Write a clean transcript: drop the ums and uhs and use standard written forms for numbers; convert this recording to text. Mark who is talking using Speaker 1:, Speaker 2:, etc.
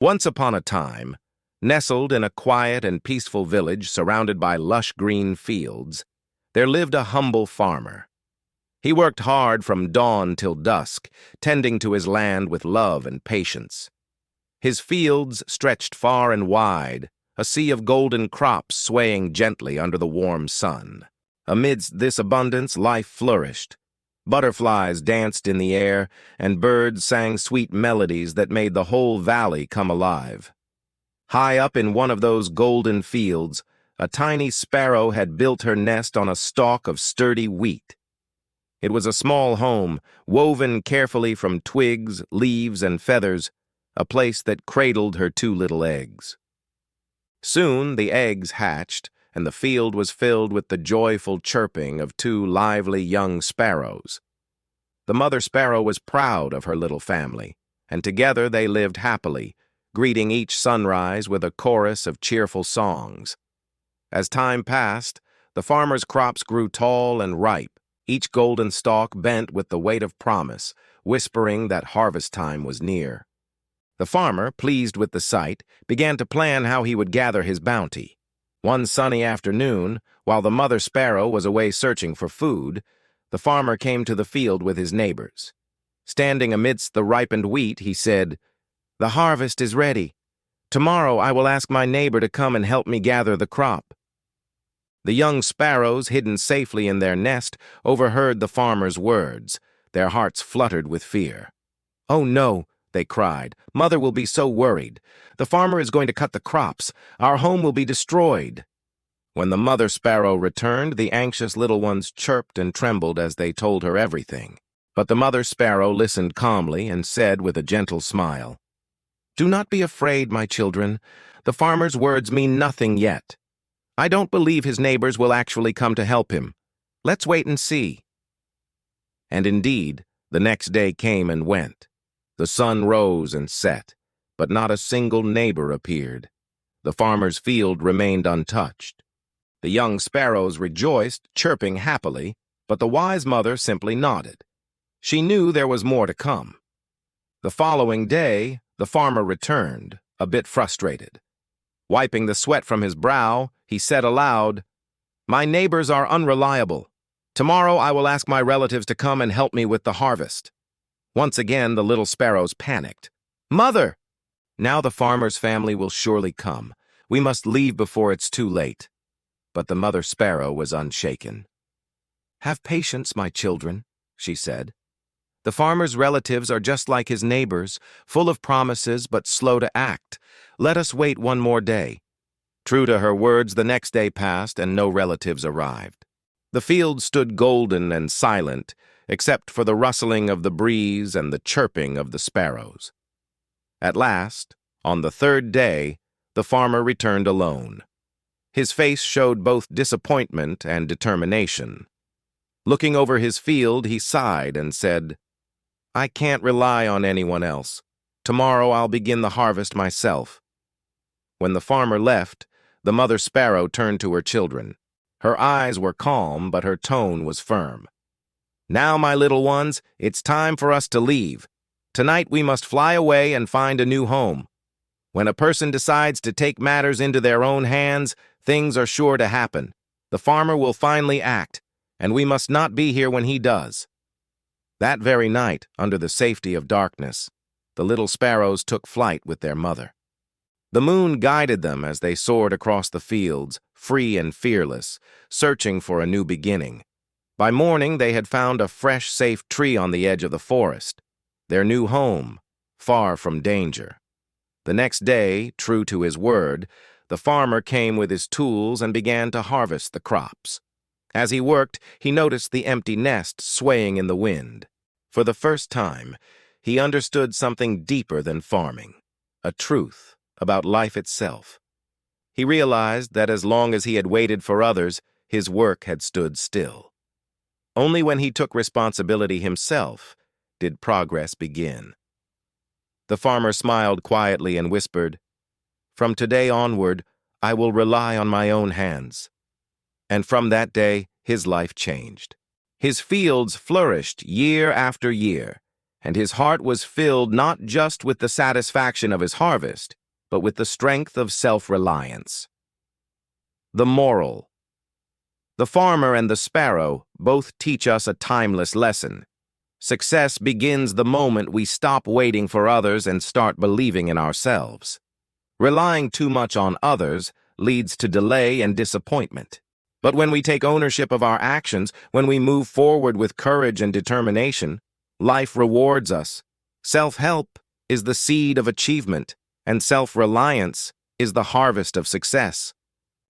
Speaker 1: Once upon a time, nestled in a quiet and peaceful village surrounded by lush green fields, there lived a humble farmer. He worked hard from dawn till dusk, tending to his land with love and patience. His fields stretched far and wide, a sea of golden crops swaying gently under the warm sun. Amidst this abundance, life flourished. Butterflies danced in the air, and birds sang sweet melodies that made the whole valley come alive. High up in one of those golden fields, a tiny sparrow had built her nest on a stalk of sturdy wheat. It was a small home, woven carefully from twigs, leaves, and feathers, a place that cradled her two little eggs. Soon the eggs hatched, and the field was filled with the joyful chirping of two lively young sparrows. The mother sparrow was proud of her little family, and together they lived happily, greeting each sunrise with a chorus of cheerful songs. As time passed, the farmer's crops grew tall and ripe, each golden stalk bent with the weight of promise, whispering that harvest time was near. The farmer, pleased with the sight, began to plan how he would gather his bounty. One sunny afternoon, while the mother sparrow was away searching for food, the farmer came to the field with his neighbors. Standing amidst the ripened wheat, he said, "The harvest is ready. Tomorrow I will ask my neighbor to come and help me gather the crop." The young sparrows, hidden safely in their nest, overheard the farmer's words. Their hearts fluttered with fear. "Oh no," they cried. "Mother will be so worried. The farmer is going to cut the crops. Our home will be destroyed." When the mother sparrow returned, the anxious little ones chirped and trembled as they told her everything. But the mother sparrow listened calmly and said with a gentle smile, "Do not be afraid, my children. The farmer's words mean nothing yet. I don't believe his neighbors will actually come to help him. Let's wait and see." And indeed, the next day came and went. The sun rose and set, but not a single neighbor appeared. The farmer's field remained untouched. The young sparrows rejoiced, chirping happily, but the wise mother simply nodded. She knew there was more to come. The following day, the farmer returned, a bit frustrated. Wiping the sweat from his brow, he said aloud, "My neighbors are unreliable. Tomorrow I will ask my relatives to come and help me with the harvest." Once again, the little sparrows panicked. "Mother! Now the farmer's family will surely come. We must leave before it's too late." But the mother sparrow was unshaken. "Have patience, my children," she said. "The farmer's relatives are just like his neighbors, full of promises but slow to act. Let us wait one more day." True to her words, the next day passed and no relatives arrived. The field stood golden and silent, except for the rustling of the breeze and the chirping of the sparrows. At last, on the third day, the farmer returned alone. His face showed both disappointment and determination. Looking over his field, he sighed and said, "I can't rely on anyone else. Tomorrow I'll begin the harvest myself." When the farmer left, the mother sparrow turned to her children. Her eyes were calm, but her tone was firm. "Now, my little ones, it's time for us to leave. Tonight we must fly away and find a new home. When a person decides to take matters into their own hands, things are sure to happen. The farmer will finally act, and we must not be here when he does." That very night, under the safety of darkness, the little sparrows took flight with their mother. The moon guided them as they soared across the fields, free and fearless, searching for a new beginning. By morning, they had found a fresh, safe tree on the edge of the forest, their new home, far from danger. The next day, true to his word, the farmer came with his tools and began to harvest the crops. As he worked, he noticed the empty nest swaying in the wind. For the first time, he understood something deeper than farming, a truth about life itself. He realized that as long as he had waited for others, his work had stood still. Only when he took responsibility himself did progress begin. The farmer smiled quietly and whispered, "From today onward, I will rely on my own hands." And from that day, his life changed. His fields flourished year after year, and his heart was filled not just with the satisfaction of his harvest, but with the strength of self-reliance. The moral. The farmer and the sparrow both teach us a timeless lesson. Success begins the moment we stop waiting for others and start believing in ourselves. Relying too much on others leads to delay and disappointment. But when we take ownership of our actions, when we move forward with courage and determination, life rewards us. Self-help is the seed of achievement, and self-reliance is the harvest of success.